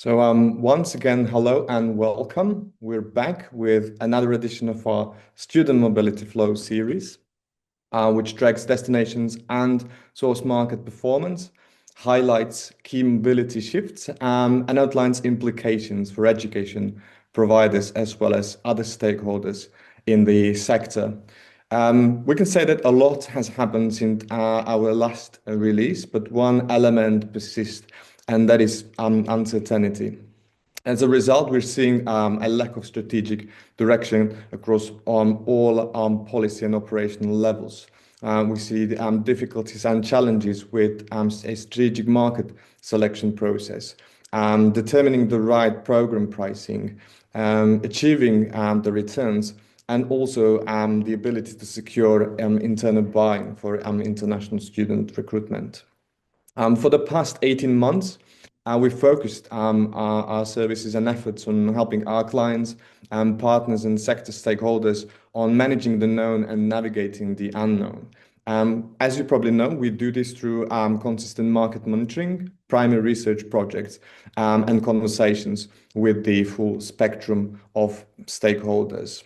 Once again, hello and welcome. We're back with another edition of our Student Mobility Flow series, which tracks destinations and source market performance, highlights key mobility shifts, and outlines implications for education providers as well as other stakeholders in the sector. We can say that a lot has happened since our last release, but one element persists, and that is uncertainty. As a result, we're seeing a lack of strategic direction across all policy and operational levels. We see the, difficulties and challenges with a strategic market selection process, determining the right program pricing, achieving the returns, and also the ability to secure internal buying for international student recruitment. For the past 18 months, we focused our services and efforts on helping our clients, partners, and sector stakeholders on managing the known and navigating the unknown. As you probably know, we do this through consistent market monitoring, primary research projects, and conversations with the full spectrum of stakeholders.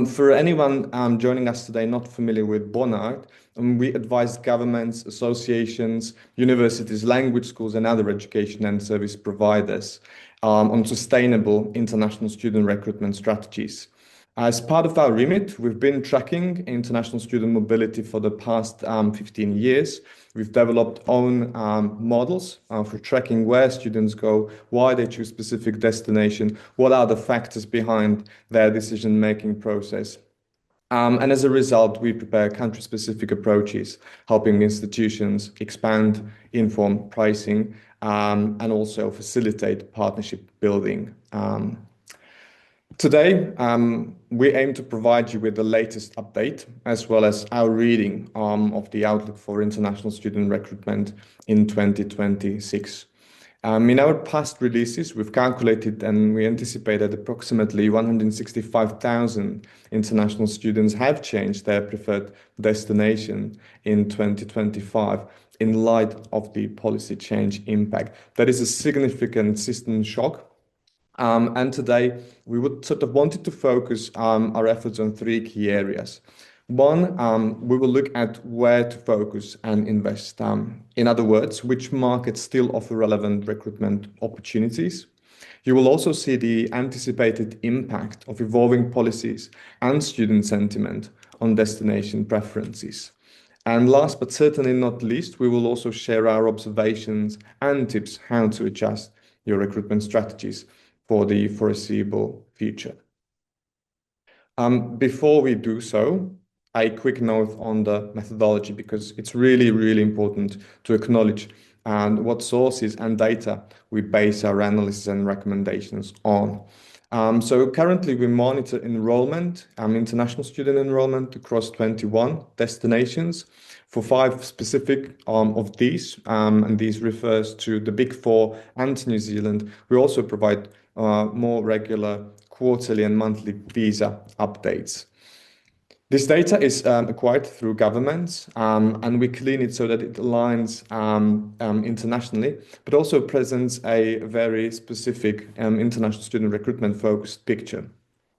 For anyone joining us today not familiar with Bonard, we advise governments, associations, universities, language schools, and other education and service providers on sustainable international student recruitment strategies. As part of our remit, we've been tracking international student mobility for the past 15 years. We've developed own models for tracking where students go, why they choose specific destination, what are the factors behind their decision-making process. And as a result, we prepare country-specific approaches, helping institutions expand, inform pricing, and also facilitate partnership building. Today, we aim to provide you with the latest update as well as our reading of the outlook for international student recruitment in 2026. In our past releases, we've calculated and we anticipate that approximately 165,000 international students have changed their preferred destination in 2025 in light of the policy change impact. That is a significant system shock. And today we would sort of wanted to focus our efforts on three key areas. One, we will look at where to focus and invest. In other words, which markets still offer relevant recruitment opportunities. You will also see the anticipated impact of evolving policies and student sentiment on destination preferences. And last but certainly not least, we will also share our observations and tips how to adjust your recruitment strategies for the foreseeable future. Before we do so, a quick note on the methodology, because it's really, really important to acknowledge what sources and data we base our analysis and recommendations on. So currently we monitor enrollment, international student enrollment across 21 destinations for 5 specific of these, and these refers to the Big Four and New Zealand. We also provide more regular quarterly and monthly visa updates. This data is acquired through governments, and we clean it so that it aligns internationally, but also presents a very specific international student recruitment focused picture.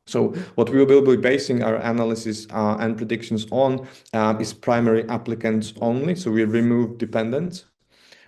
So what we will be basing our analysis and predictions on is primary applicants only, so we remove dependents.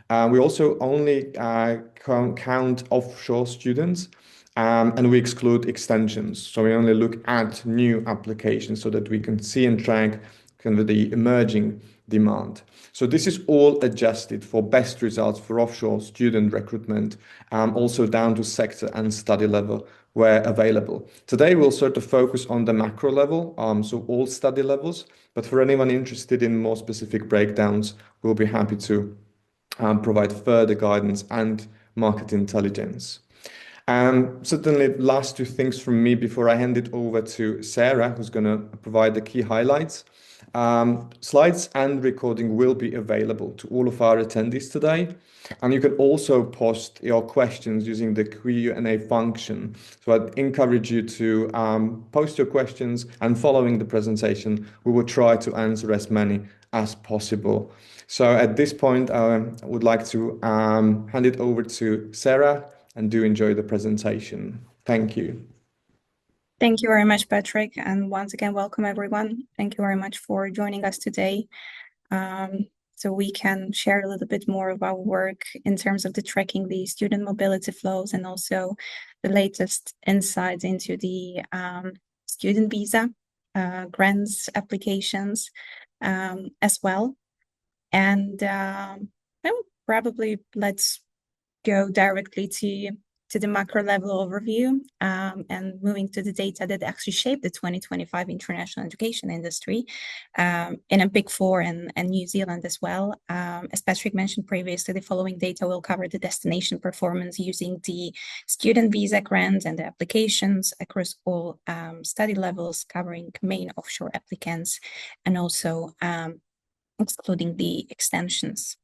We also only count offshore students, and we exclude extensions. So we only look at new applications so that we can see and track kind of the emerging demand. So this is all adjusted for best results for offshore student recruitment, also down to sector and study level where available. Today we'll sort of focus on the macro level, so all study levels, but for anyone interested in more specific breakdowns, we'll be happy to provide further guidance and market intelligence. Certainly, last 2 things from me before I hand it over to Sarah, who's going to provide the key highlights. Slides and recording will be available to all of our attendees today. And you can also post your questions using the Q&A function. So I'd encourage you to post your questions, and following the presentation, we will try to answer as many as possible. So at this point, I would like to hand it over to Sarah, and do enjoy the presentation. Thank you. Thank you very much, Patrick. And once again, welcome everyone. Thank you very much for joining us today. So we can share a little bit more of our work in terms of the tracking the student mobility flows and also the latest insights into the student visa grants applications as well. And probably let's go directly to the macro level overview and moving to the data that actually shaped the 2025 international education industry in a Big Four and New Zealand as well. As Patrick mentioned previously, the following data will cover the destination performance using the student visa grants and the applications across all study levels, covering main offshore applicants and also excluding the extensions.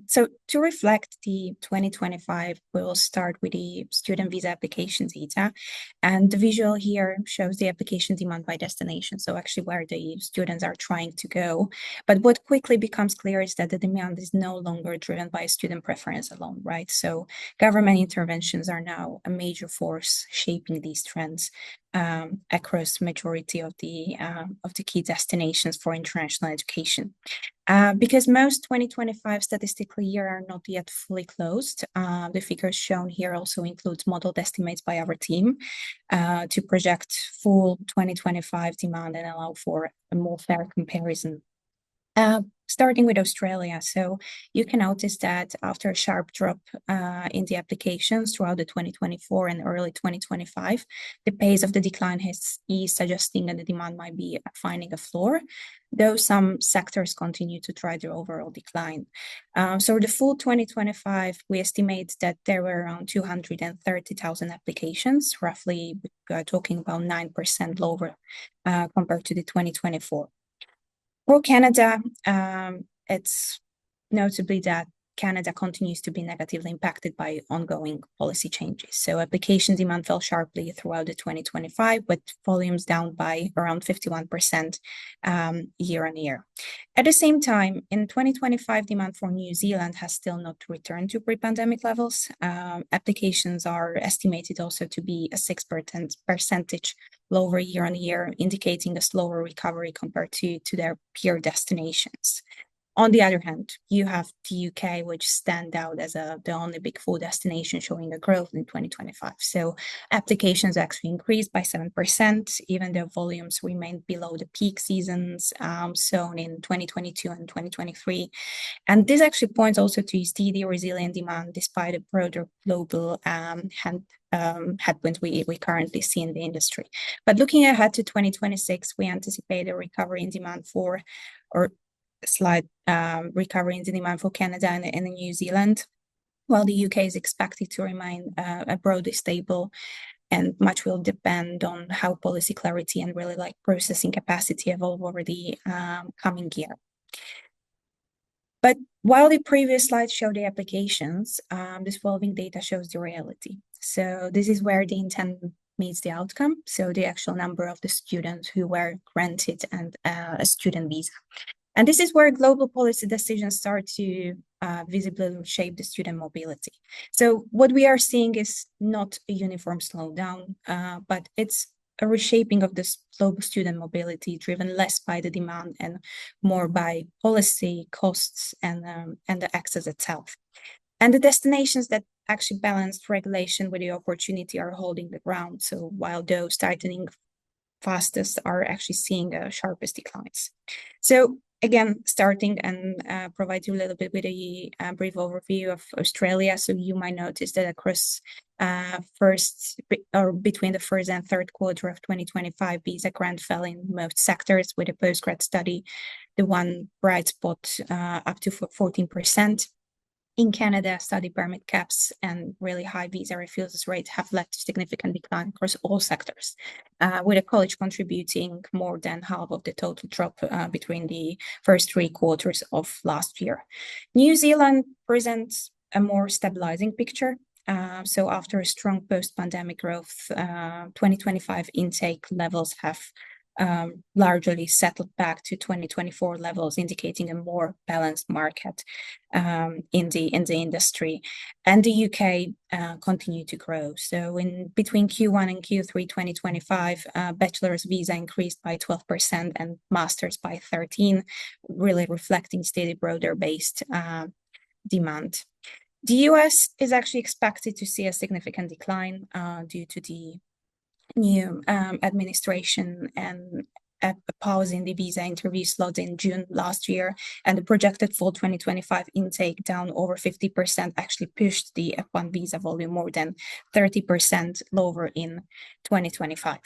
So to reflect the 2025, we will start with the student visa application data. And the visual here shows the application demand by destination, so actually where the students are trying to go. But what quickly becomes clear is that the demand is no longer driven by student preference alone, right? So government interventions are now a major force shaping these trends across majority of the key destinations for international education. Because most 2025 statistical year are not yet fully closed, the figures shown here also includes modeled estimates by our team to project full 2025 demand and allow for a more fair comparison. Starting with Australia, so you can notice that after a sharp drop in the applications throughout the 2024 and early 2025, the pace of the decline has eased, suggesting that the demand might be finding a floor, though some sectors continue to drive their overall decline. So the full 2025, we estimate that there were around 230,000 applications, roughly talking about 9% lower compared to the 2024. For Canada, it's notably that Canada continues to be negatively impacted by ongoing policy changes. So application demand fell sharply throughout the 2025, with volumes down by around 51% year on year. At the same time, in 2025, demand for New Zealand has still not returned to pre-pandemic levels. Applications are estimated also to be a 6% lower year on year, indicating a slower recovery compared to their peer destinations. On the other hand, you have the UK, which stand out as the only Big Four destination showing a growth in 2025. So applications actually increased by 7%, even though volumes remained below the peak seasons shown in 2022 and 2023. And this actually points also to steady, resilient demand despite a broader global headwinds we currently see in the industry. But looking ahead to 2026, we anticipate a recovery in demand for, or slight recovery in the demand for Canada and New Zealand, while the UK is expected to remain broadly stable, and much will depend on how policy clarity and really like processing capacity evolve over the coming year. But while the previous slide showed the applications, this following data shows the reality. So this is where the intent meets the outcome. So the actual number of the students who were granted and a student visa. And this is where global policy decisions start to visibly shape the student mobility. So what we are seeing is not a uniform slowdown, but it's a reshaping of this global student mobility driven less by the demand and more by policy, costs, and the access itself. And the destinations that actually balance regulation with the opportunity are holding the ground. So while those tightening fastest are actually seeing sharpest declines. So again, starting and provide you a little bit with a brief overview of Australia. So you might notice that across between the first and third quarter of 2025, visa grant fell in most sectors, with a postgrad study, the one bright spot up to 14%. In Canada, study permit caps and really high visa refusals rate have led to significant decline across all sectors, with a college contributing more than half of the total drop between the first three quarters of last year. New Zealand presents a more stabilizing picture. So after a strong post-pandemic growth, 2025 intake levels have largely settled back to 2024 levels, indicating a more balanced market in the industry. And the UK continued to grow. So in between Q1 and Q3 2025, bachelor's visa increased by 12% and master's by 13%, really reflecting steady broader-based demand. The US is actually expected to see a significant decline due to the new administration and a pause in the visa interview slot in June last year, and the projected fall 2025 intake down over 50% actually pushed the F1 visa volume more than 30% lower in 2025.